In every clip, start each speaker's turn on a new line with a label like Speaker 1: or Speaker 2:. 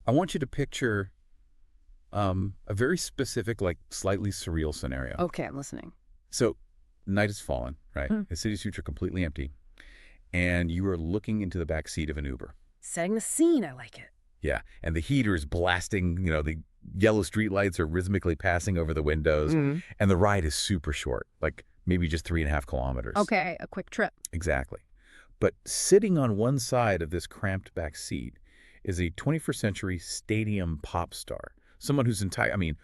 Speaker 1: I want you to picture a very specific, like slightly surreal scenario.
Speaker 2: Okay, I'm listening.
Speaker 1: So, night has fallen, right?
Speaker 2: Hmm.
Speaker 1: The city streets are completely empty, and you are looking into the back seat of an Uber.
Speaker 2: Setting the scene, I like it.
Speaker 1: Yeah, and the heater is blasting, the yellow streetlights are rhythmically passing over the windows,
Speaker 2: Hmm.
Speaker 1: and the ride is super short, like maybe just 3.5 kilometers.
Speaker 2: Okay, a quick trip.
Speaker 1: Exactly. But sitting on one side of this cramped back seat is a 21st century stadium pop star. Someone whose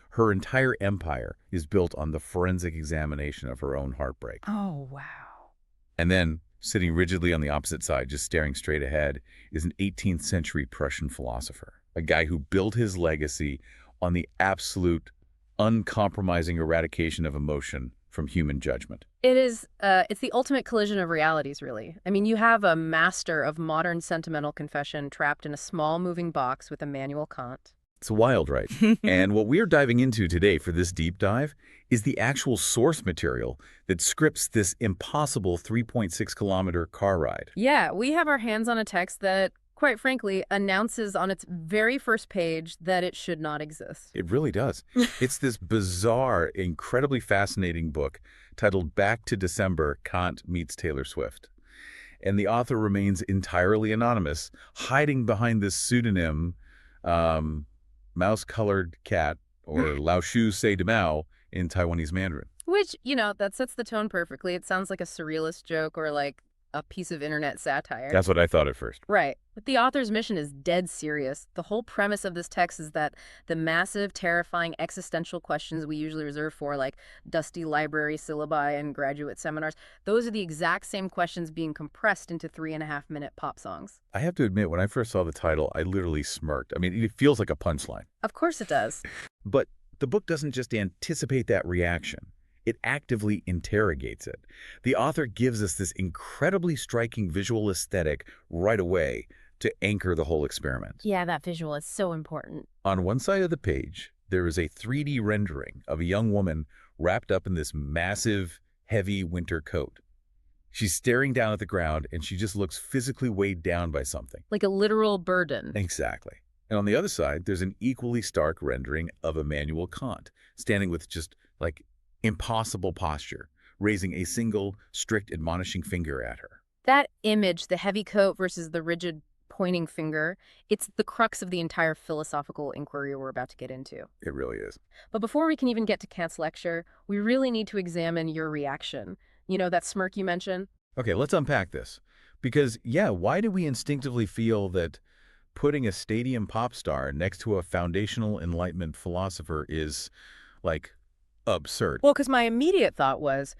Speaker 1: her entire empire is built on the forensic examination of her own heartbreak.
Speaker 2: Oh, wow.
Speaker 1: And then, sitting rigidly on the opposite side, just staring straight ahead, is an 18th century Prussian philosopher, a guy who built his legacy on the absolute, uncompromising eradication of emotion from human judgment.
Speaker 2: It's the ultimate collision of realities, really. I mean, you have a master of modern sentimental confession trapped in a small moving box with Immanuel Kant.
Speaker 1: It's wild, right? And what we're diving into today for this deep dive is the actual source material that scripts this impossible 3.6-kilometer car ride.
Speaker 2: Yeah, we have our hands on a text that, quite frankly, announces on its very first page that it should not exist.
Speaker 1: It really does. It's this bizarre, incredibly fascinating book titled Back to December, Kant Meets Taylor Swift. And the author remains entirely anonymous, hiding behind this pseudonym, Mouse-Colored Cat, or Lao Shu Sei de Mao in Taiwanese Mandarin.
Speaker 2: Which, that sets the tone perfectly. It sounds like a surrealist joke or like a piece of internet satire.
Speaker 1: That's what I thought at first.
Speaker 2: Right. But the author's mission is dead serious. The whole premise of this text is that the massive, terrifying existential questions we usually reserve for, like dusty library syllabi and graduate seminars, those are the exact same questions being compressed into 3.5-minute pop songs.
Speaker 1: I have to admit, when I first saw the title, I literally smirked. I mean, it feels like a punchline.
Speaker 2: Of course it does.
Speaker 1: But the book doesn't just anticipate that reaction. It actively interrogates it. The author gives us this incredibly striking visual aesthetic right away to anchor the whole experiment.
Speaker 2: Yeah, that visual is so important.
Speaker 1: On one side of the page, there is a 3D rendering of a young woman wrapped up in this massive, heavy winter coat. She's staring down at the ground, and she just looks physically weighed down by something.
Speaker 2: Like a literal burden.
Speaker 1: Exactly. And on the other side, there's an equally stark rendering of Immanuel Kant, standing with just, like, impossible posture, raising a single, strict, admonishing finger at her.
Speaker 2: That image, the heavy coat versus the rigid pointing finger, it's the crux of the entire philosophical inquiry we're about to get into.
Speaker 1: It really is.
Speaker 2: But before we can even get to Kant's lecture, we really need to examine your reaction. You know, that smirk you mentioned?
Speaker 1: Okay, let's unpack this. Because, yeah, why do we instinctively feel that putting a stadium pop star next to a foundational Enlightenment philosopher is, like, absurd?
Speaker 2: Well, because my immediate thought was,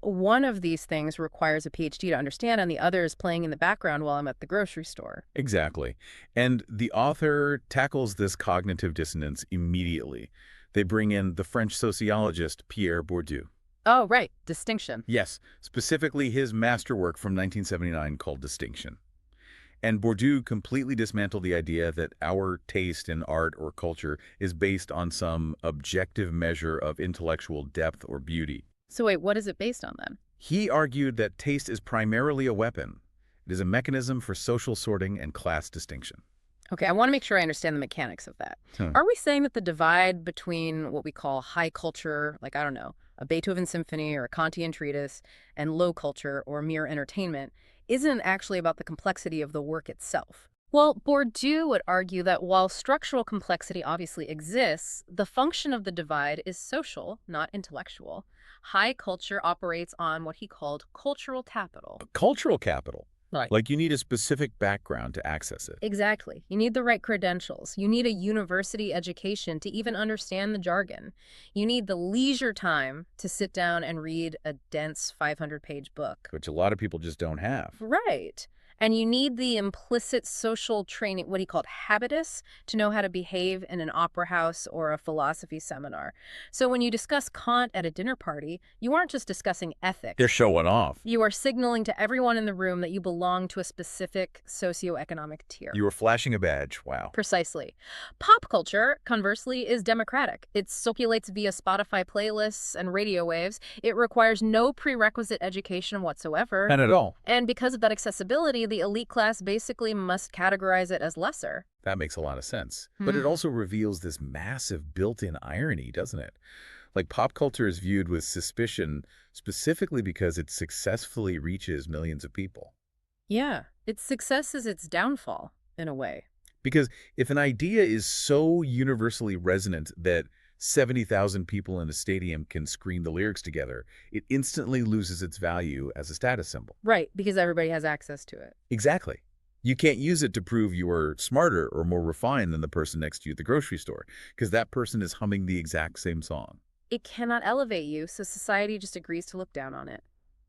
Speaker 2: one of these things requires a PhD to understand, and the other is playing in the background while I'm at the grocery store.
Speaker 1: Exactly. And the author tackles this cognitive dissonance immediately. They bring in the French sociologist Pierre Bourdieu.
Speaker 2: Oh, right. Distinction.
Speaker 1: Yes, specifically his masterwork from 1979 called Distinction. And Bourdieu completely dismantled the idea that our taste in art or culture is based on some objective measure of intellectual depth or beauty.
Speaker 2: So wait, what is it based on then?
Speaker 1: He argued that taste is primarily a weapon. It is a mechanism for social sorting and class distinction.
Speaker 2: Okay, I want to make sure I understand the mechanics of that. Are we saying that the divide between what we call high culture, like, I don't know, a Beethoven symphony or a Kantian treatise, and low culture or mere entertainment isn't actually about the complexity of the work itself? Well, Bourdieu would argue that while structural complexity obviously exists, the function of the divide is social, not intellectual. High culture operates on what he called cultural capital.
Speaker 1: Cultural capital.
Speaker 2: Right.
Speaker 1: Like you need a specific background to access it.
Speaker 2: Exactly. You need the right credentials. You need a university education to even understand the jargon. You need the leisure time to sit down and read a dense 500-page book.
Speaker 1: Which a lot of people just don't have.
Speaker 2: Right. And you need the implicit social training, what he called habitus, to know how to behave in an opera house or a philosophy seminar. So when you discuss Kant at a dinner party, you aren't just discussing ethics.
Speaker 1: They're showing off.
Speaker 2: You are signaling to everyone in the room that you belong to a specific socioeconomic tier.
Speaker 1: You were flashing a badge. Wow.
Speaker 2: Precisely. Pop culture, conversely, is democratic. It circulates via Spotify playlists and radio waves. It requires no prerequisite education whatsoever.
Speaker 1: None at all.
Speaker 2: And because of that accessibility, the elite class basically must categorize it as lesser.
Speaker 1: That makes a lot of sense. But it
Speaker 2: Hmm.
Speaker 1: also reveals this massive built-in irony, doesn't it? Like pop culture is viewed with suspicion specifically because it successfully reaches millions of people.
Speaker 2: Yeah, its success is its downfall, in a way.
Speaker 1: Because if an idea is so universally resonant that 70,000 people in a stadium can scream the lyrics together, it instantly loses its value as a status symbol.
Speaker 2: Right, because everybody has access to it.
Speaker 1: Exactly. You can't use it to prove you are smarter or more refined than the person next to you at the grocery store, because that person is humming the exact same song.
Speaker 2: It cannot elevate you, so society just agrees to look down on it.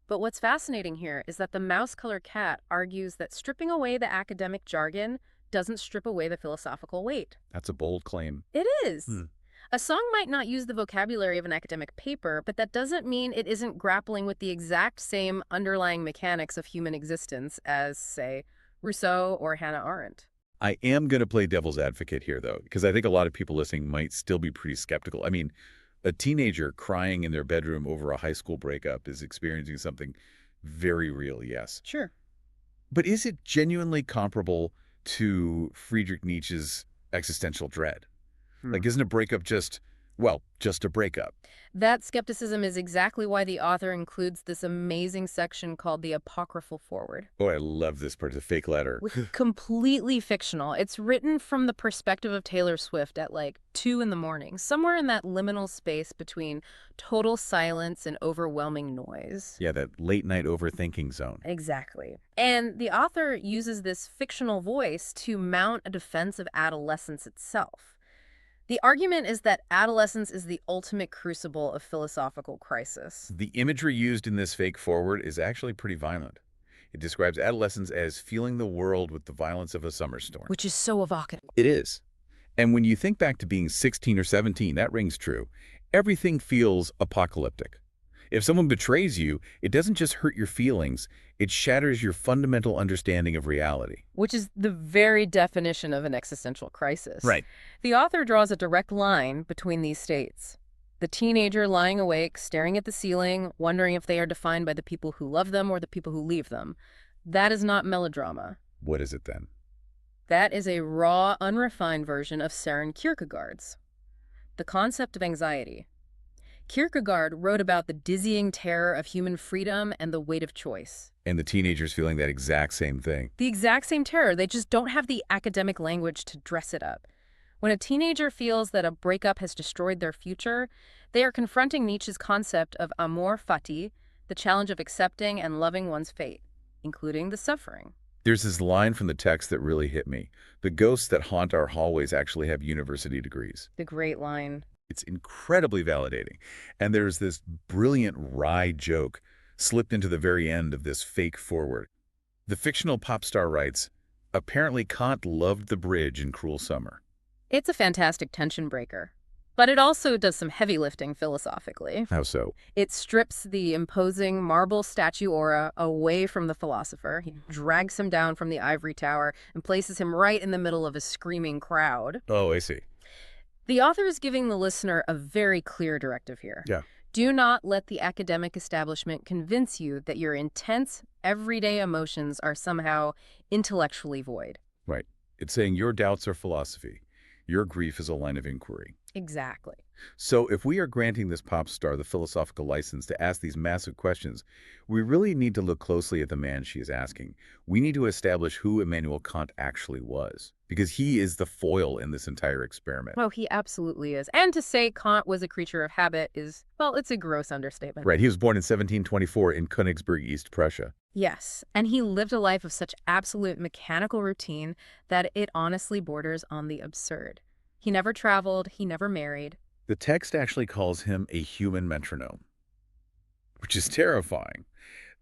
Speaker 2: But what's fascinating here is that the mouse-colored cat argues that stripping away the academic jargon doesn't strip away the philosophical weight.
Speaker 1: That's a bold claim.
Speaker 2: It is.
Speaker 1: Hmm.
Speaker 2: A song might not use the vocabulary of an academic paper, but that doesn't mean it isn't grappling with the exact same underlying mechanics of human existence as, say, Rousseau or Hannah Arendt.
Speaker 1: I am going to play devil's advocate here, though, because I think a lot of people listening might still be pretty skeptical. I mean, a teenager crying in their bedroom over a high school breakup is experiencing something very real, yes.
Speaker 2: Sure.
Speaker 1: But is it genuinely comparable to Friedrich Nietzsche's existential dread?
Speaker 2: Hmm.
Speaker 1: Like, isn't a breakup just, well, just a breakup?
Speaker 2: That skepticism is exactly why the author includes this amazing section called the Apocryphal Foreword.
Speaker 1: Oh, I love this part, the fake letter.
Speaker 2: Completely fictional. It's written from the perspective of Taylor Swift at like 2 in the morning, somewhere in that liminal space between total silence and overwhelming noise.
Speaker 1: Yeah, that late night overthinking zone.
Speaker 2: Exactly. And the author uses this fictional voice to mount a defense of adolescence itself. The argument is that adolescence is the ultimate crucible of philosophical crisis.
Speaker 1: The imagery used in this fake forward is actually pretty violent. It describes adolescence as feeling the world with the violence of a summer storm.
Speaker 2: Which is so evocative.
Speaker 1: It is. And when you think back to being 16 or 17, that rings true. Everything feels apocalyptic. If someone betrays you, it doesn't just hurt your feelings, it shatters your fundamental understanding of reality.
Speaker 2: Which is the very definition of an existential crisis.
Speaker 1: Right.
Speaker 2: The author draws a direct line between these states. The teenager lying awake, staring at the ceiling, wondering if they are defined by the people who love them or the people who leave them. That is not melodrama.
Speaker 1: What is it then?
Speaker 2: That is a raw, unrefined version of Søren Kierkegaard's. The concept of anxiety. Kierkegaard wrote about the dizzying terror of human freedom and the weight of choice.
Speaker 1: And the teenager's feeling that exact same thing.
Speaker 2: The exact same terror, they just don't have the academic language to dress it up. When a teenager feels that a breakup has destroyed their future, they are confronting Nietzsche's concept of amor fati, the challenge of accepting and loving one's fate, including the suffering.
Speaker 1: There's this line from the text that really hit me. The ghosts that haunt our hallways actually have university degrees.
Speaker 2: The great line.
Speaker 1: It's incredibly validating. And there's this brilliant wry joke slipped into the very end of this fake forward. The fictional pop star writes, apparently Kant loved the bridge in Cruel Summer.
Speaker 2: It's a fantastic tension breaker. But it also does some heavy lifting philosophically.
Speaker 1: How so?
Speaker 2: It strips the imposing marble statue aura away from the philosopher. He drags him down from the ivory tower and places him right in the middle of a screaming crowd.
Speaker 1: Oh, I see.
Speaker 2: The author is giving the listener a very clear directive here.
Speaker 1: Yeah.
Speaker 2: Do not let the academic establishment convince you that your intense, everyday emotions are somehow intellectually void.
Speaker 1: Right. It's saying your doubts are philosophy. Your grief is a line of inquiry.
Speaker 2: Exactly.
Speaker 1: So if we are granting this pop star the philosophical license to ask these massive questions, we really need to look closely at the man she is asking. We need to establish who Immanuel Kant actually was, because he is the foil in this entire experiment.
Speaker 2: Oh, he absolutely is. And to say Kant was a creature of habit is, well, it's a gross understatement.
Speaker 1: Right, he was born in 1724 in Königsberg, East Prussia.
Speaker 2: Yes, and he lived a life of such absolute mechanical routine that it honestly borders on the absurd. He never traveled, he never married.
Speaker 1: The text actually calls him a human metronome, which is terrifying.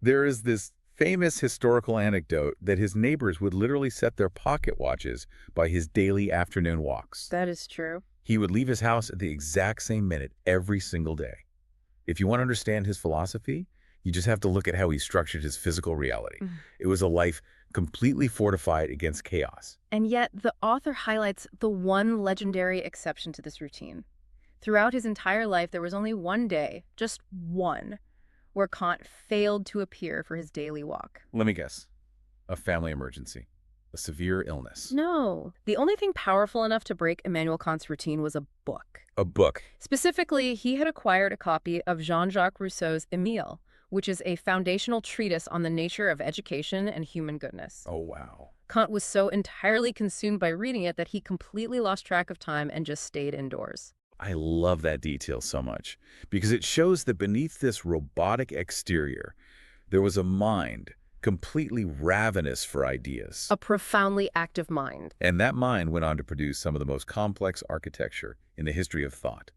Speaker 1: There is this famous historical anecdote that his neighbors would literally set their pocket watches by his daily afternoon walks.
Speaker 2: That is true.
Speaker 1: He would leave his house at the exact same minute every single day. If you want to understand his philosophy, you just have to look at how he structured his physical reality. It was a life completely fortified against chaos.
Speaker 2: And yet, the author highlights the one legendary exception to this routine. Throughout his entire life, there was only one day, just one, where Kant failed to appear for his daily walk.
Speaker 1: Let me guess. A family emergency. A severe illness.
Speaker 2: No. The only thing powerful enough to break Immanuel Kant's routine was a book.
Speaker 1: A book.
Speaker 2: Specifically, he had acquired a copy of Jean-Jacques Rousseau's Émile, which is a foundational treatise on the nature of education and human goodness.
Speaker 1: Oh, wow.
Speaker 2: Kant was so entirely consumed by reading it that he completely lost track of time and just stayed indoors.
Speaker 1: I love that detail so much because it shows that beneath this robotic exterior, there was a mind completely ravenous for ideas.
Speaker 2: A profoundly active mind.
Speaker 1: And that mind went on to produce some of the most complex architecture in the history of thought.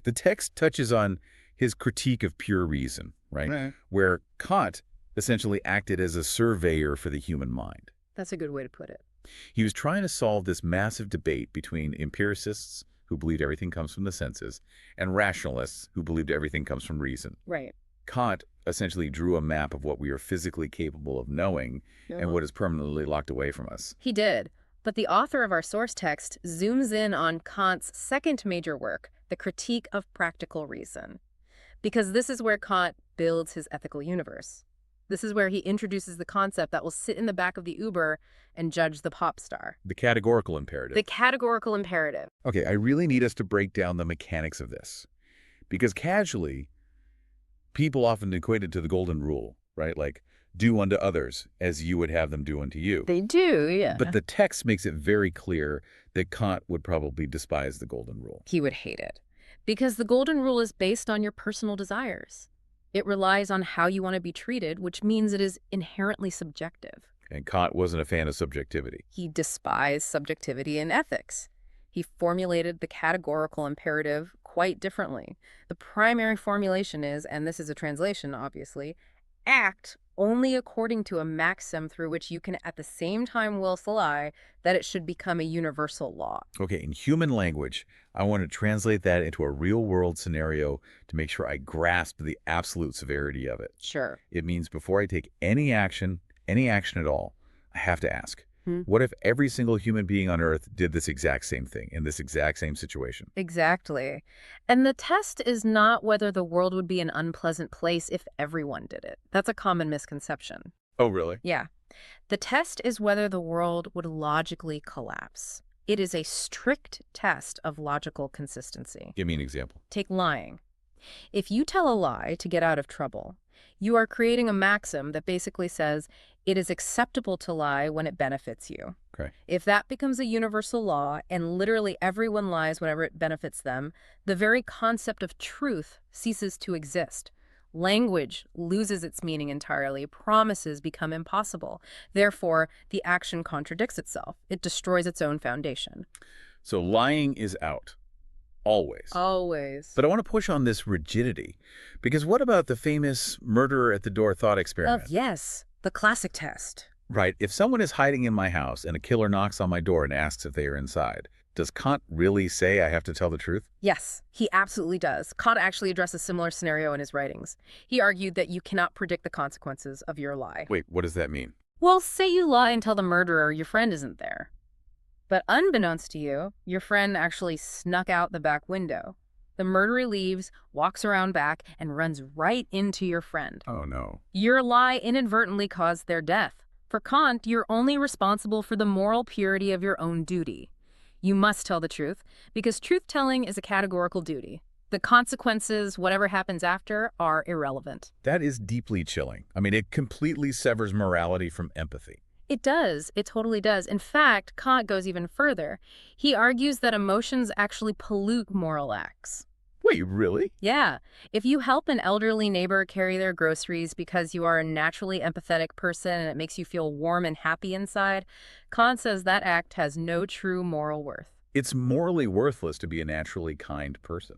Speaker 1: The text touches on his critique of pure reason, right? Where Kant essentially acted as a surveyor for the human mind.
Speaker 2: That's a good way to put it.
Speaker 1: He was trying to solve this massive debate between empiricists, who believed everything comes from the senses, and rationalists, who believed everything comes from reason.
Speaker 2: Right.
Speaker 1: Kant essentially drew a map of what we are physically capable of knowing and what is permanently locked away from us.
Speaker 2: He did. But the author of our source text zooms in on Kant's second major work, The Critique of Practical Reason. Because this is where Kant builds his ethical universe. This is where he introduces the concept that will sit in the back of the Uber and judge the pop star.
Speaker 1: The categorical imperative.
Speaker 2: The categorical imperative.
Speaker 1: Okay, I really need us to break down the mechanics of this. Because casually, people often equate it to the golden rule, right? Like, do unto others as you would have them do unto you.
Speaker 2: They do, yeah.
Speaker 1: But the text makes it very clear that Kant would probably despise the golden rule.
Speaker 2: He would hate it. Because the golden rule is based on your personal desires. It relies on how you want to be treated, which means it is inherently subjective.
Speaker 1: And Kant wasn't a fan of subjectivity.
Speaker 2: He despised subjectivity in ethics. He formulated the categorical imperative quite differently. The primary formulation is, and this is a translation, obviously, act only according to a maxim through which you can at the same time will lie that it should become a universal law.
Speaker 1: Okay, in human language, I want to translate that into a real-world scenario to make sure I grasp the absolute severity of it.
Speaker 2: Sure.
Speaker 1: It means before I take any action at all, I have to ask, what if every single human being on Earth did this exact same thing in this exact same situation?
Speaker 2: Exactly. And the test is not whether the world would be an unpleasant place if everyone did it. That's a common misconception.
Speaker 1: Oh, really?
Speaker 2: Yeah. The test is whether the world would logically collapse. It is a strict test of logical consistency.
Speaker 1: Give me an example.
Speaker 2: Take lying. If you tell a lie to get out of trouble, you are creating a maxim that basically says it is acceptable to lie when it benefits you.
Speaker 1: Okay.
Speaker 2: If that becomes a universal law and literally everyone lies whenever it benefits them, the very concept of truth ceases to exist. Language loses its meaning entirely. Promises become impossible. Therefore, the action contradicts itself. It destroys its own foundation.
Speaker 1: So lying is out. Always.
Speaker 2: Always.
Speaker 1: But I want to push on this rigidity, because what about the famous murderer at the door thought experiment?
Speaker 2: Yes, the classic test.
Speaker 1: Right. If someone is hiding in my house and a killer knocks on my door and asks if they are inside, does Kant really say I have to tell the truth?
Speaker 2: Yes, he absolutely does. Kant actually addressed a similar scenario in his writings. He argued that you cannot predict the consequences of your lie.
Speaker 1: Wait, what does that mean?
Speaker 2: Well, say you lie and tell the murderer your friend isn't there. But unbeknownst to you, your friend actually snuck out the back window. The murderer leaves, walks around back, and runs right into your friend.
Speaker 1: Oh, no.
Speaker 2: Your lie inadvertently caused their death. For Kant, you're only responsible for the moral purity of your own duty. You must tell the truth, because truth-telling is a categorical duty. The consequences, whatever happens after, are irrelevant.
Speaker 1: That is deeply chilling. I mean, it completely severs morality from empathy.
Speaker 2: It does. It totally does. In fact, Kant goes even further. He argues that emotions actually pollute moral acts.
Speaker 1: Wait, really?
Speaker 2: Yeah. If you help an elderly neighbor carry their groceries because you are a naturally empathetic person and it makes you feel warm and happy inside, Kant says that act has no true moral worth.
Speaker 1: It's morally worthless to be a naturally kind person.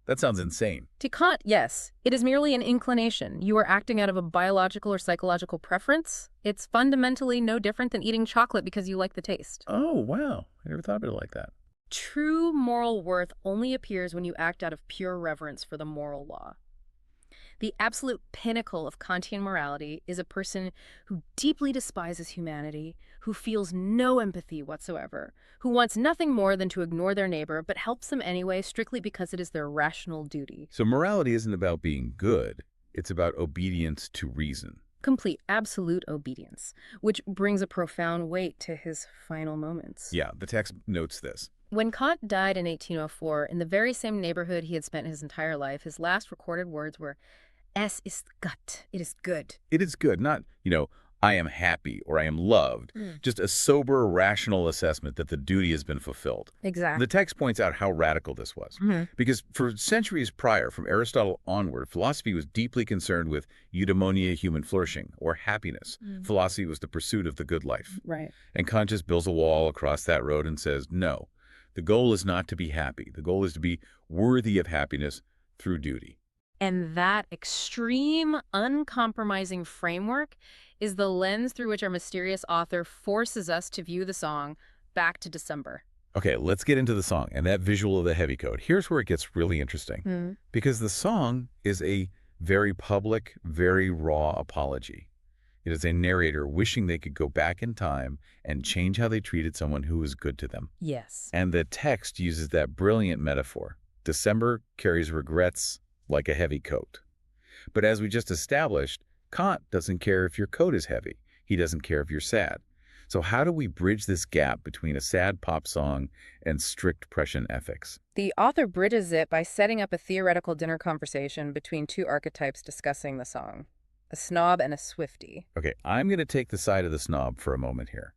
Speaker 1: That sounds insane.
Speaker 2: To Kant, yes. It is merely an inclination. You are acting out of a biological or psychological preference. It's fundamentally no different than eating chocolate because you like the taste.
Speaker 1: Oh, wow. I never thought of it like that.
Speaker 2: True moral worth only appears when you act out of pure reverence for the moral law. The absolute pinnacle of Kantian morality is a person who deeply despises humanity, who feels no empathy whatsoever, who wants nothing more than to ignore their neighbor, but helps them anyway strictly because it is their rational duty.
Speaker 1: So morality isn't about being good. It's about obedience to reason.
Speaker 2: Complete, absolute obedience, which brings a profound weight to his final moments.
Speaker 1: Yeah, the text notes this.
Speaker 2: When Kant died in 1804, in the very same neighborhood he had spent his entire life, his last recorded words were, Es ist gut, it is good.
Speaker 1: It is good, not, I am happy or I am loved,
Speaker 2: Mm.
Speaker 1: just a sober, rational assessment that the duty has been fulfilled. The
Speaker 2: Exactly.
Speaker 1: text points out how radical this was, because for centuries prior, from Aristotle onward, philosophy was deeply concerned with eudaimonia, human flourishing, or happiness. Philosophy was the pursuit of the good life.
Speaker 2: Right.
Speaker 1: And Kant just builds a wall across that road and says, no, the goal is not to be happy. The goal is to be worthy of happiness through duty.
Speaker 2: And that extreme, uncompromising framework is the lens through which our mysterious author forces us to view the song Back to December.
Speaker 1: Okay, let's get into the song and that visual of the heavy coat. Here's where it gets really interesting, because the song is a very public, very raw apology. It is a narrator wishing they could go back in time and change how they treated someone who was good to them.
Speaker 2: Yes.
Speaker 1: And the text uses that brilliant metaphor. December carries regrets like a heavy coat. But as we just established, Kant doesn't care if your coat is heavy. He doesn't care if you're sad. So how do we bridge this gap between a sad pop song and strict Prussian ethics?
Speaker 2: The author bridges it by setting up a theoretical dinner conversation between two archetypes discussing the song, a snob and a Swiftie.
Speaker 1: Okay, I'm going to take the side of the snob for a moment here,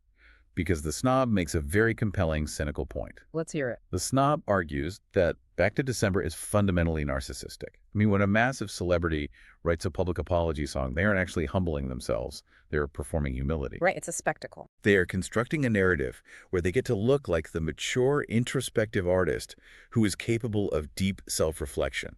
Speaker 1: because the snob makes a very compelling, cynical point.
Speaker 2: Let's hear it.
Speaker 1: The snob argues that Back to December is fundamentally narcissistic. I mean, when a massive celebrity writes a public apology song, they aren't actually humbling themselves. They're performing humility.
Speaker 2: Right, it's a spectacle.
Speaker 1: They are constructing a narrative where they get to look like the mature, introspective artist who is capable of deep self-reflection.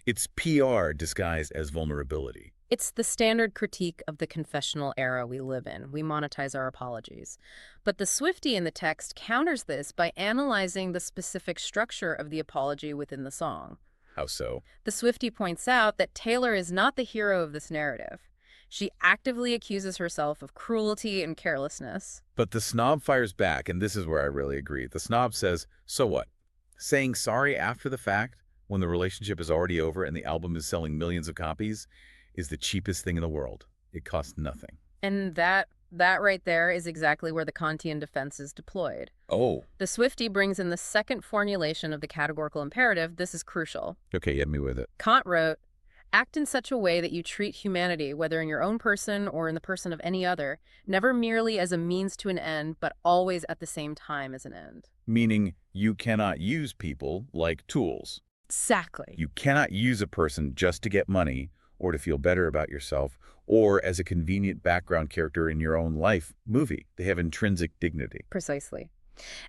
Speaker 1: It's PR disguised as vulnerability.
Speaker 2: It's the standard critique of the confessional era we live in. We monetize our apologies. But the Swiftie in the text counters this by analyzing the specific structure of the apology within the song.
Speaker 1: How so?
Speaker 2: The Swiftie points out that Taylor is not the hero of this narrative. She actively accuses herself of cruelty and carelessness.
Speaker 1: But the snob fires back, and this is where I really agree. The snob says, so what? Saying sorry after the fact, when the relationship is already over and the album is selling millions of copies, is the cheapest thing in the world. It costs nothing.
Speaker 2: And that right there is exactly where the Kantian defense is deployed.
Speaker 1: Oh.
Speaker 2: The Swiftie brings in the second formulation of the categorical imperative. This is crucial.
Speaker 1: Okay, hit me with it.
Speaker 2: Kant wrote, act in such a way that you treat humanity, whether in your own person or in the person of any other, never merely as a means to an end, but always at the same time as an end.
Speaker 1: Meaning you cannot use people like tools.
Speaker 2: Exactly.
Speaker 1: You cannot use a person just to get money or to feel better about yourself or as a convenient background character in your own life movie. They have intrinsic dignity.
Speaker 2: Precisely.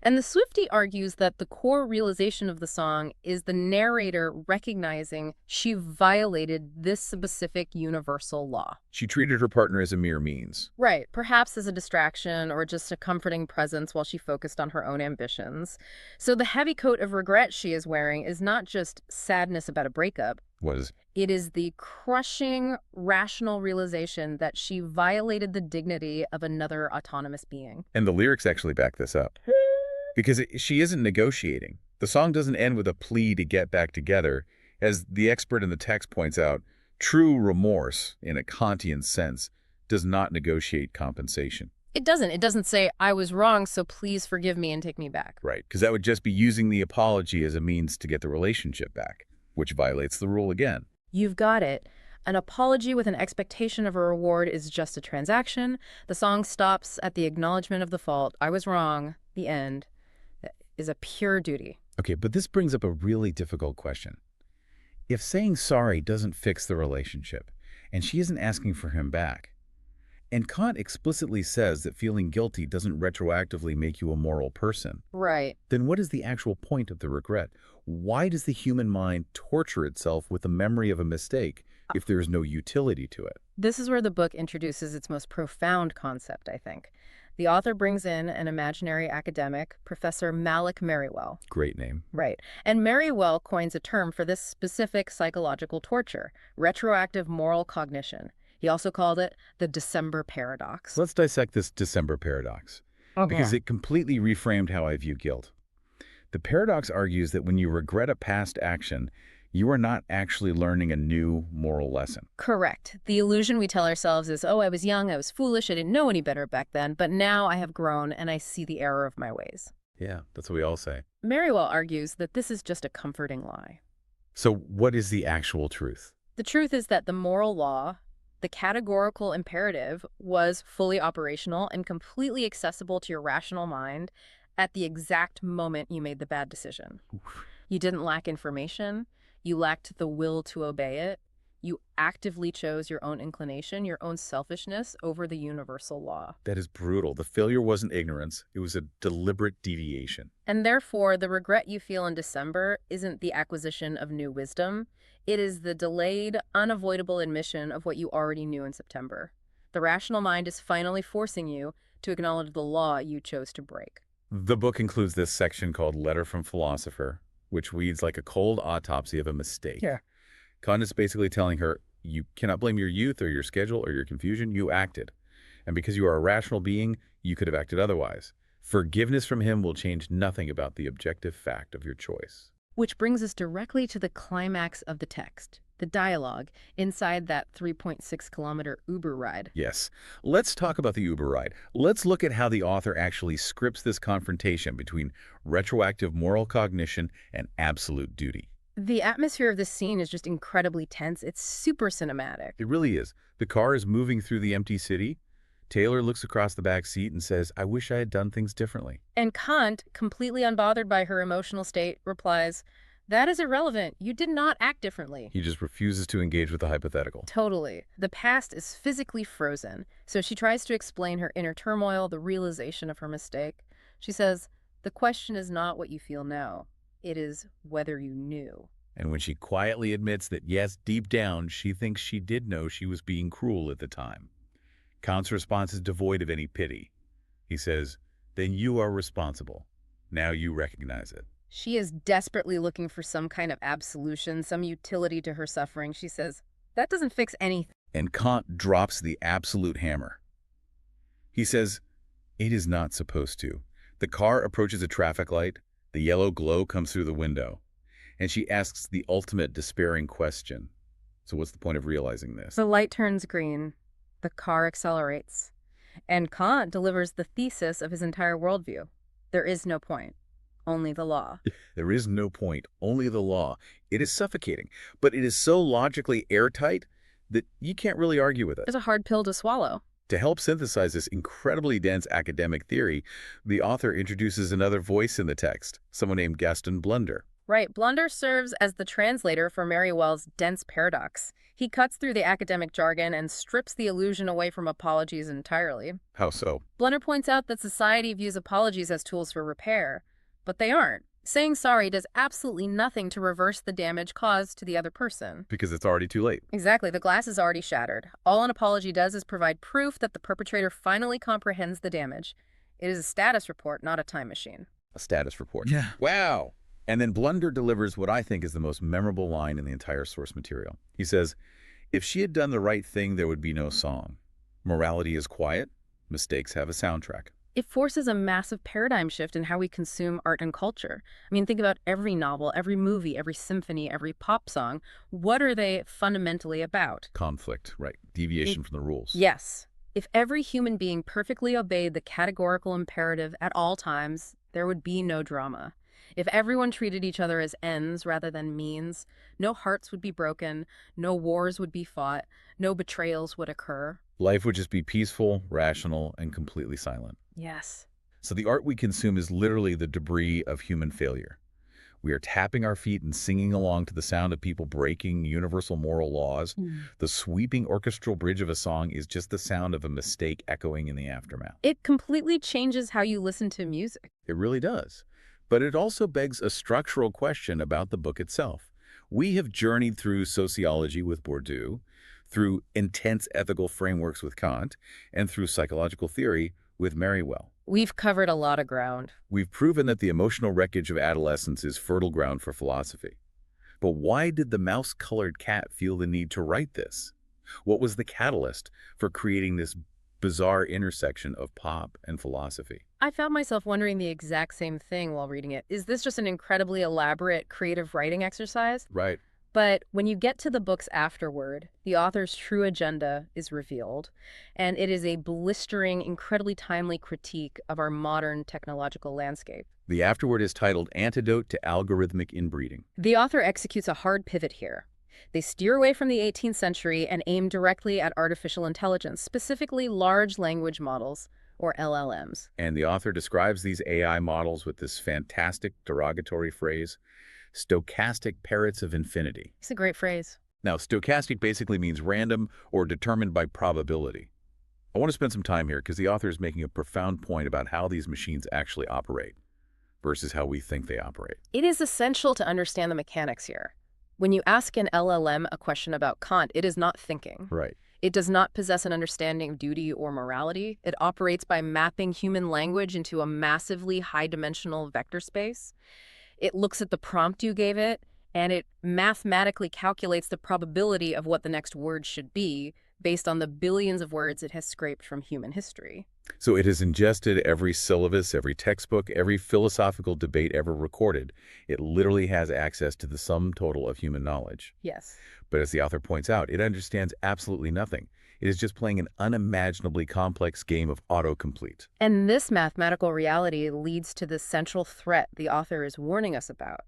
Speaker 2: And the Swiftie argues that the core realization of the song is the narrator recognizing she violated this specific universal law.
Speaker 1: She treated her partner as a mere means.
Speaker 2: Right, perhaps as a distraction or just a comforting presence while she focused on her own ambitions. So the heavy coat of regret she is wearing is not just sadness about a breakup. It is the crushing, rational realization that she violated the dignity of another autonomous being.
Speaker 1: And the lyrics actually back this up. Because she isn't negotiating. The song doesn't end with a plea to get back together. As the expert in the text points out, true remorse, in a Kantian sense, does not negotiate compensation.
Speaker 2: It doesn't. It doesn't say, I was wrong, so please forgive me and take me back.
Speaker 1: Right, because that would just be using the apology as a means to get the relationship back, which violates the rule again.
Speaker 2: You've got it. An apology with an expectation of a reward is just a transaction. The song stops at the acknowledgement of the fault. I was wrong. The end is a pure duty.
Speaker 1: Okay, but this brings up a really difficult question. If saying sorry doesn't fix the relationship, and she isn't asking for him back, and Kant explicitly says that feeling guilty doesn't retroactively make you a moral person,
Speaker 2: Right.
Speaker 1: then what is the actual point of the regret? Why does the human mind torture itself with the memory of a mistake if there is no utility to it?
Speaker 2: This is where the book introduces its most profound concept, I think. The author brings in an imaginary academic, Professor Malik Merriwell.
Speaker 1: Great name.
Speaker 2: Right. And Merriwell coins a term for this specific psychological torture, retroactive moral cognition. He also called it the December paradox.
Speaker 1: Let's dissect this December paradox, because it completely reframed how I view guilt. The paradox argues that when you regret a past action, You are not actually learning a new moral lesson.
Speaker 2: Correct. The illusion we tell ourselves is, oh, I was young, I was foolish, I didn't know any better back then, but now I have grown and I see the error of my ways.
Speaker 1: Yeah, that's what we all say.
Speaker 2: Merriwell argues that this is just a comforting lie.
Speaker 1: So what is the actual truth?
Speaker 2: The truth is that the moral law, the categorical imperative, was fully operational and completely accessible to your rational mind at the exact moment you made the bad decision. You didn't lack information. You lacked the will to obey it. You actively chose your own inclination, your own selfishness over the universal law.
Speaker 1: That is brutal. The failure wasn't ignorance. It was a deliberate deviation.
Speaker 2: And therefore, the regret you feel in December isn't the acquisition of new wisdom. It is the delayed, unavoidable admission of what you already knew in September. The rational mind is finally forcing you to acknowledge the law you chose to break.
Speaker 1: The book includes this section called Letter from Philosopher, which reads like a cold autopsy of a mistake.
Speaker 2: Yeah.
Speaker 1: Kant is basically telling her, you cannot blame your youth or your schedule or your confusion. You acted. And because you are a rational being, you could have acted otherwise. Forgiveness from him will change nothing about the objective fact of your choice.
Speaker 2: Which brings us directly to the climax of the text, the dialogue inside that 3.6-kilometer Uber ride.
Speaker 1: Yes. Let's talk about the Uber ride. Let's look at how the author actually scripts this confrontation between retroactive moral cognition and absolute duty.
Speaker 2: The atmosphere of this scene is just incredibly tense. It's super cinematic.
Speaker 1: It really is. The car is moving through the empty city. Taylor looks across the back seat and says, I wish I had done things differently.
Speaker 2: And Kant, completely unbothered by her emotional state, replies, that is irrelevant. You did not act differently.
Speaker 1: He just refuses to engage with the hypothetical.
Speaker 2: Totally. The past is physically frozen, so she tries to explain her inner turmoil, the realization of her mistake. She says, the question is not what you feel now. It is whether you knew.
Speaker 1: And when she quietly admits that, yes, deep down, she thinks she did know she was being cruel at the time, Kant's response is devoid of any pity. He says, then you are responsible. Now you recognize it.
Speaker 2: She is desperately looking for some kind of absolution, some utility to her suffering. She says, that doesn't fix anything.
Speaker 1: And Kant drops the absolute hammer. He says, it is not supposed to. The car approaches a traffic light. The yellow glow comes through the window. And she asks the ultimate despairing question. So what's the point of realizing this?
Speaker 2: The light turns green. The car accelerates. And Kant delivers the thesis of his entire worldview. There is no point. Only the law.
Speaker 1: There is no point. Only the law. It is suffocating. But it is so logically airtight that you can't really argue with it.
Speaker 2: It's a hard pill to swallow.
Speaker 1: To help synthesize this incredibly dense academic theory, the author introduces another voice in the text, someone named Gaston Blunder.
Speaker 2: Right. Blunder serves as the translator for Merriwell's dense paradox. He cuts through the academic jargon and strips the illusion away from apologies entirely.
Speaker 1: How so?
Speaker 2: Blunder points out that society views apologies as tools for repair, but they aren't. Saying sorry does absolutely nothing to reverse the damage caused to the other person.
Speaker 1: Because it's already too late.
Speaker 2: Exactly. The glass is already shattered. All an apology does is provide proof that the perpetrator finally comprehends the damage. It is a status report, not a time machine.
Speaker 1: A status report.
Speaker 3: Yeah.
Speaker 1: Wow. And then Blunder delivers what I think is the most memorable line in the entire source material. He says, if she had done the right thing, there would be no song. Morality is quiet. Mistakes have a soundtrack.
Speaker 2: It forces a massive paradigm shift in how we consume art and culture. I mean, think about every novel, every movie, every symphony, every pop song. What are they fundamentally about?
Speaker 1: Conflict, right. Deviation from the rules.
Speaker 2: Yes. If every human being perfectly obeyed the categorical imperative at all times, there would be no drama. If everyone treated each other as ends rather than means, no hearts would be broken, no wars would be fought, no betrayals would occur.
Speaker 1: Life would just be peaceful, rational, and completely silent.
Speaker 2: Yes.
Speaker 1: So the art we consume is literally the debris of human failure. We are tapping our feet and singing along to the sound of people breaking universal moral laws. The sweeping orchestral bridge of a song is just the sound of a mistake echoing in the aftermath.
Speaker 2: It completely changes how you listen to music.
Speaker 1: It really does. But it also begs a structural question about the book itself. We have journeyed through sociology with Bourdieu, through intense ethical frameworks with Kant, and through psychological theory with Merriwell.
Speaker 2: We've covered a lot of ground.
Speaker 1: We've proven that the emotional wreckage of adolescence is fertile ground for philosophy. But why did the mouse-colored cat feel the need to write this? What was the catalyst for creating this bizarre intersection of pop and philosophy?
Speaker 2: I found myself wondering the exact same thing while reading it. Is this just an incredibly elaborate creative writing exercise?
Speaker 1: Right.
Speaker 2: But when you get to the books afterward, the author's true agenda is revealed, and it is a blistering, incredibly timely critique of our modern technological landscape.
Speaker 1: The afterword is titled Antidote to Algorithmic Inbreeding.
Speaker 2: The author executes a hard pivot here. They steer away from the 18th century and aim directly at artificial intelligence, specifically large language models, or LLMs.
Speaker 1: And the author describes these AI models with this fantastic derogatory phrase, stochastic parrots of infinity.
Speaker 2: It's a great phrase.
Speaker 1: Now, stochastic basically means random or determined by probability. I want to spend some time here because the author is making a profound point about how these machines actually operate versus how we think they operate.
Speaker 2: It is essential to understand the mechanics here. When you ask an LLM a question about Kant, it is not thinking.
Speaker 1: Right.
Speaker 2: It does not possess an understanding of duty or morality. It operates by mapping human language into a massively high-dimensional vector space. It looks at the prompt you gave it, and it mathematically calculates the probability of what the next word should be based on the billions of words it has scraped from human history.
Speaker 1: So it has ingested every syllabus, every textbook, every philosophical debate ever recorded. It literally has access to the sum total of human knowledge.
Speaker 2: Yes.
Speaker 1: But as the author points out, it understands absolutely nothing. It is just playing an unimaginably complex game of autocomplete.
Speaker 2: And this mathematical reality leads to the central threat the author is warning us about,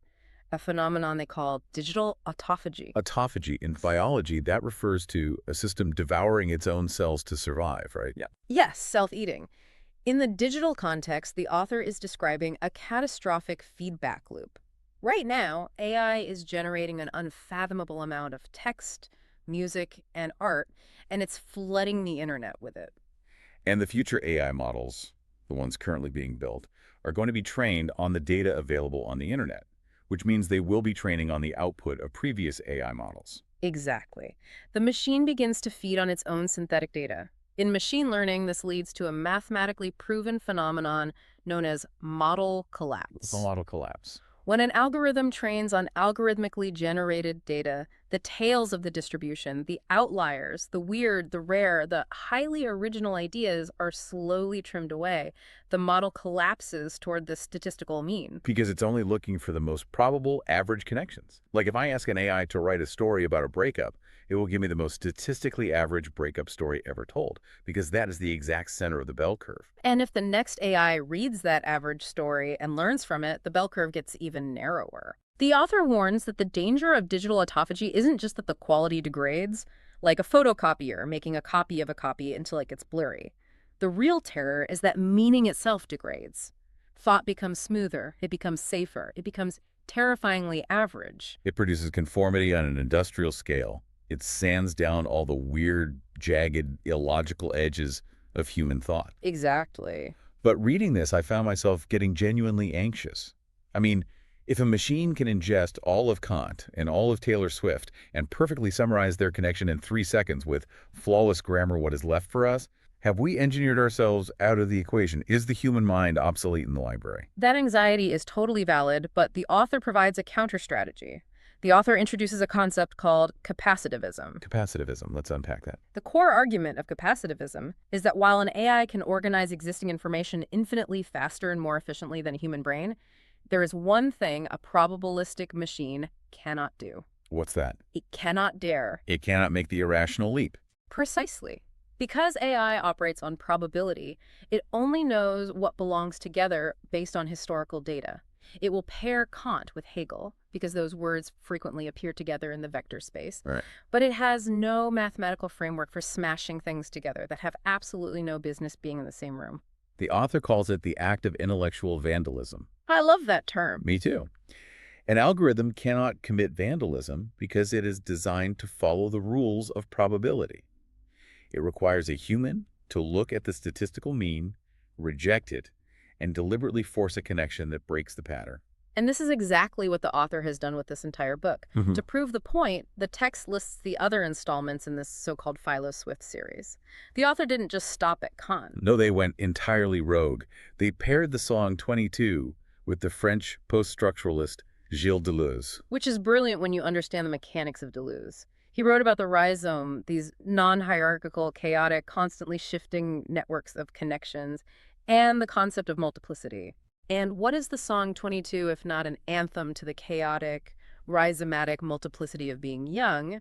Speaker 2: a phenomenon they call digital autophagy.
Speaker 1: Autophagy in biology, that refers to a system devouring its own cells to survive, right? Yeah.
Speaker 2: Yes, self-eating. In the digital context, the author is describing a catastrophic feedback loop. Right now, AI is generating an unfathomable amount of text, music, and art, and it's flooding the internet with it.
Speaker 1: And the future AI models, the ones currently being built, are going to be trained on the data available on the internet, which means they will be training on the output of previous AI models.
Speaker 2: Exactly. The machine begins to feed on its own synthetic data. In machine learning, this leads to a mathematically proven phenomenon known as model collapse.
Speaker 1: The model collapse.
Speaker 2: When an algorithm trains on algorithmically generated data, the tails of the distribution, the outliers, the weird, the rare, the highly original ideas are slowly trimmed away. The model collapses toward the statistical mean.
Speaker 1: Because it's only looking for the most probable average connections. Like if I ask an AI to write a story about a breakup, it will give me the most statistically average breakup story ever told, because that is the exact center of the bell curve.
Speaker 2: And if the next AI reads that average story and learns from it, the bell curve gets even narrower. The author warns that the danger of digital autophagy isn't just that the quality degrades, like a photocopier making a copy of a copy until it gets blurry. The real terror is that meaning itself degrades. Thought becomes smoother, it becomes safer, it becomes terrifyingly average.
Speaker 1: It produces conformity on an industrial scale. It sands down all the weird, jagged, illogical edges of human thought.
Speaker 2: Exactly.
Speaker 1: But reading this, I found myself getting genuinely anxious. I mean, if a machine can ingest all of Kant and all of Taylor Swift and perfectly summarize their connection in 3 seconds with flawless grammar, what is left for us? Have we engineered ourselves out of the equation? Is the human mind obsolete in the library?
Speaker 2: That anxiety is totally valid, but the author provides a counter-strategy. The author introduces a concept called capacitivism.
Speaker 1: Capacitivism, let's unpack that.
Speaker 2: The core argument of capacitivism is that while an AI can organize existing information infinitely faster and more efficiently than a human brain, there is one thing a probabilistic machine cannot do.
Speaker 1: What's that?
Speaker 2: It cannot dare.
Speaker 1: It cannot make the irrational leap.
Speaker 2: Precisely. Because AI operates on probability, it only knows what belongs together based on historical data. It will pair Kant with Hegel, because those words frequently appear together in the vector space.
Speaker 1: Right.
Speaker 2: But it has no mathematical framework for smashing things together that have absolutely no business being in the same room.
Speaker 1: The author calls it the act of intellectual vandalism.
Speaker 2: I love that term.
Speaker 1: Me too. An algorithm cannot commit vandalism because it is designed to follow the rules of probability. It requires a human to look at the statistical mean, reject it, and deliberately force a connection that breaks the pattern.
Speaker 2: And this is exactly what the author has done with this entire book. To prove the point, the text lists the other installments in this so-called Philo-Swift series. The author didn't just stop at Kant.
Speaker 1: No, they went entirely rogue. They paired the song 22 with the French post-structuralist Gilles Deleuze.
Speaker 2: Which is brilliant when you understand the mechanics of Deleuze. He wrote about the rhizome, these non-hierarchical, chaotic, constantly shifting networks of connections, and the concept of multiplicity. And what is the song 22 if not an anthem to the chaotic, rhizomatic multiplicity of being young,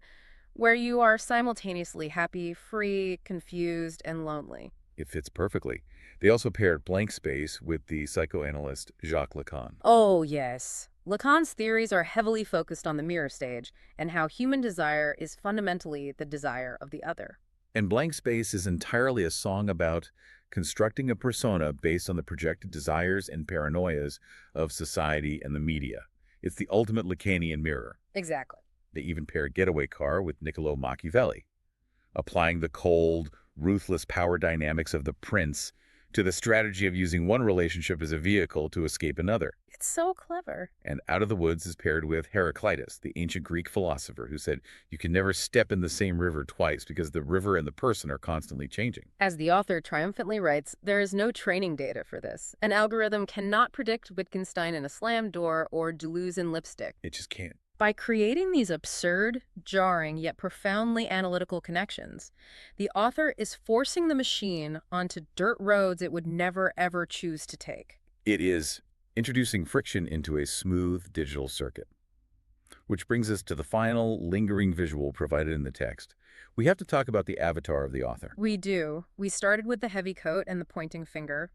Speaker 2: where you are simultaneously happy, free, confused, and lonely.
Speaker 1: It fits perfectly. They also paired blank space with the psychoanalyst Jacques Lacan.
Speaker 2: Oh, yes. Lacan's theories are heavily focused on the mirror stage and how human desire is fundamentally the desire of the other.
Speaker 1: And Blank Space is entirely a song about constructing a persona based on the projected desires and paranoias of society and the media. It's the ultimate Lacanian mirror.
Speaker 2: Exactly.
Speaker 1: They even pair Getaway Car with Niccolo Machiavelli, applying the cold, ruthless power dynamics of the prince to the strategy of using one relationship as a vehicle to escape another.
Speaker 2: It's so clever.
Speaker 1: And Out of the Woods is paired with Heraclitus, the ancient Greek philosopher who said you can never step in the same river twice because the river and the person are constantly changing.
Speaker 2: As the author triumphantly writes, there is no training data for this. An algorithm cannot predict Wittgenstein in a slam door or Deleuze in lipstick.
Speaker 1: It just can't.
Speaker 2: By creating these absurd, jarring, yet profoundly analytical connections, the author is forcing the machine onto dirt roads it would never, ever choose to take.
Speaker 1: It is introducing friction into a smooth digital circuit. Which brings us to the final, lingering visual provided in the text. We have to talk about the avatar of the author.
Speaker 2: We do. We started with the heavy coat and the pointing finger,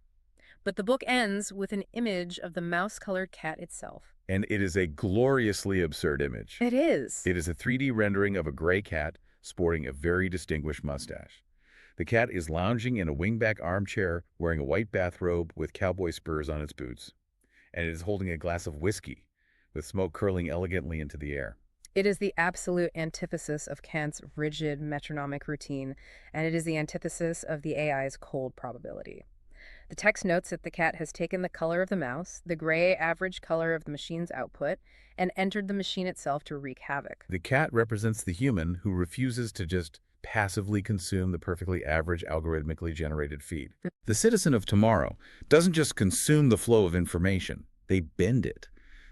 Speaker 2: but the book ends with an image of the mouse-colored cat itself.
Speaker 1: And it is a gloriously absurd image.
Speaker 2: It is.
Speaker 1: It is a 3D rendering of a gray cat sporting a very distinguished mustache. The cat is lounging in a wingback armchair wearing a white bathrobe with cowboy spurs on its boots. And it is holding a glass of whiskey with smoke curling elegantly into the air.
Speaker 2: It is the absolute antithesis of Kant's rigid metronomic routine, and it is the antithesis of the AI's cold probability. The text notes that the cat has taken the color of the mouse, the gray average color of the machine's output, and entered the machine itself to wreak havoc.
Speaker 1: The cat represents the human who refuses to just passively consume the perfectly average algorithmically generated feed. The citizen of tomorrow doesn't just consume the flow of information, they bend it.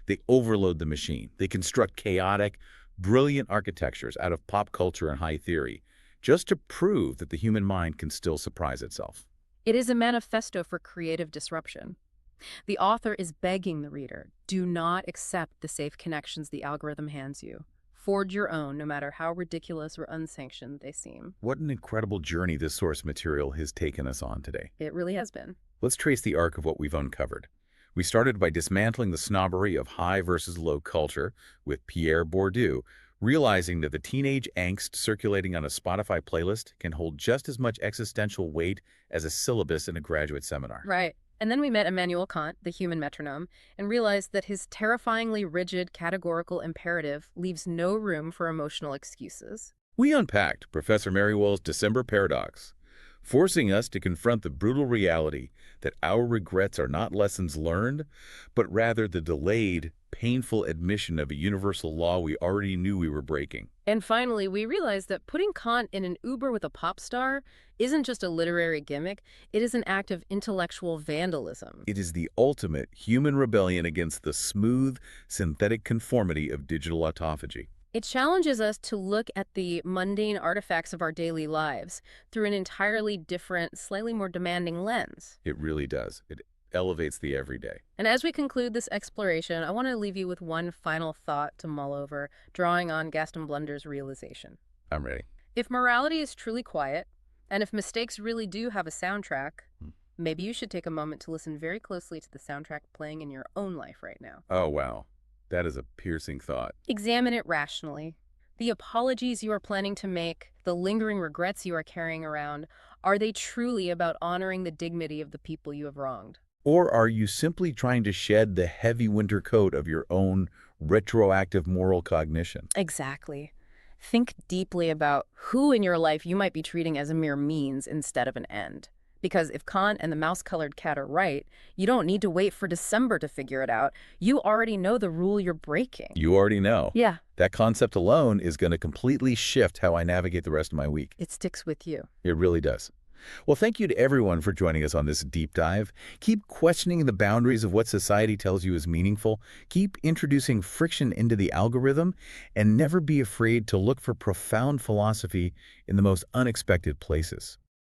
Speaker 1: They overload the machine. They construct chaotic, brilliant architectures out of pop culture and high theory, just to prove that the human mind can still surprise itself.
Speaker 2: It is a manifesto for creative disruption. The author is begging the reader, do not accept the safe connections the algorithm hands you. Forge your own, no matter how ridiculous or unsanctioned they seem.
Speaker 1: What an incredible journey this source material has taken us on today.
Speaker 2: It really has been.
Speaker 1: Let's trace the arc of what we've uncovered. We started by dismantling the snobbery of high versus low culture with Pierre Bourdieu, realizing that the teenage angst circulating on a Spotify playlist can hold just as much existential weight as a syllabus in a graduate seminar.
Speaker 2: Right. And then we met Immanuel Kant, the human metronome, and realized that his terrifyingly rigid categorical imperative leaves no room for emotional excuses.
Speaker 1: We unpacked Professor Merriwell's December paradox, forcing us to confront the brutal reality that our regrets are not lessons learned, but rather the delayed, painful admission of a universal law we already knew we were breaking.
Speaker 2: And finally, we realized that putting Kant in an Uber with a pop star isn't just a literary gimmick, it is an act of intellectual vandalism.
Speaker 1: It is the ultimate human rebellion against the smooth, synthetic conformity of digital autophagy.
Speaker 2: It challenges us to look at the mundane artifacts of our daily lives through an entirely different, slightly more demanding lens.
Speaker 1: It really does. It elevates the everyday.
Speaker 2: And as we conclude this exploration, I want to leave you with one final thought to mull over, drawing on Gaston Blunder's realization.
Speaker 1: I'm ready.
Speaker 2: If morality is truly quiet, and if mistakes really do have a soundtrack, maybe you should take a moment to listen very closely to the soundtrack playing in your own life right now.
Speaker 1: Oh, wow. That is a piercing thought.
Speaker 2: Examine it rationally. The apologies you are planning to make, the lingering regrets you are carrying around, are they truly about honoring the dignity of the people you have wronged?
Speaker 1: Or are you simply trying to shed the heavy winter coat of your own retroactive moral cognition?
Speaker 2: Exactly. Think deeply about who in your life you might be treating as a mere means instead of an end. Because if Kant and the mouse-colored cat are right, you don't need to wait for December to figure it out. You already know the rule you're breaking.
Speaker 1: You already know.
Speaker 2: Yeah.
Speaker 1: That concept alone is going to completely shift how I navigate the rest of my week.
Speaker 2: It sticks with you.
Speaker 1: It really does. Well, thank you to everyone for joining us on this deep dive. Keep questioning the boundaries of what society tells you is meaningful. Keep introducing friction into the algorithm, and never be afraid to look for profound philosophy in the most unexpected places.